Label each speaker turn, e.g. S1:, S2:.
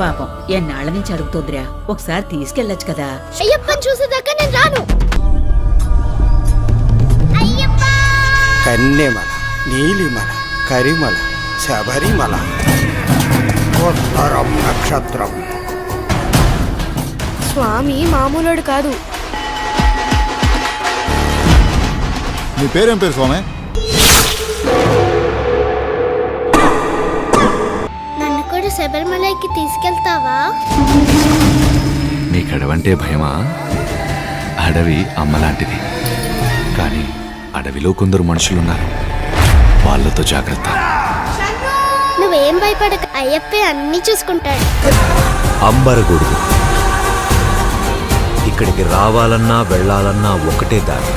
S1: పాపం ఎన్నాళ్ళ నుంచి అడుగుతోందిరా, ఒకసారి తీసుకెళ్ళొచ్చు కదా.
S2: అయ్యప్పని చూసేదాకా నేను రాను.
S3: కన్నెమల, నీలిమల, కరిమల, శబరిమల, ఉత్తరం నక్షత్రం.
S2: స్వామి మామూలుడు కాదు.
S4: నీ పేరేం పేరు స్వామి?
S2: నన్ను కూడా శబరిమలకి తీసుకెళ్తావా?
S5: నీకు అడవంటే భయమా? అడవి అమ్మలాంటిది, కానీ అడవిలో కొందరు మనుషులున్నారు, వాళ్ళతో జాగ్రత్త.
S2: నువ్వేం భయపడక, అయ్యప్పే అన్ని చూసుకుంటాడు.
S6: అంబరగొడుగు. ఇక్కడికి రావాలన్నా వెళ్ళాలన్నా ఒకటే దారి.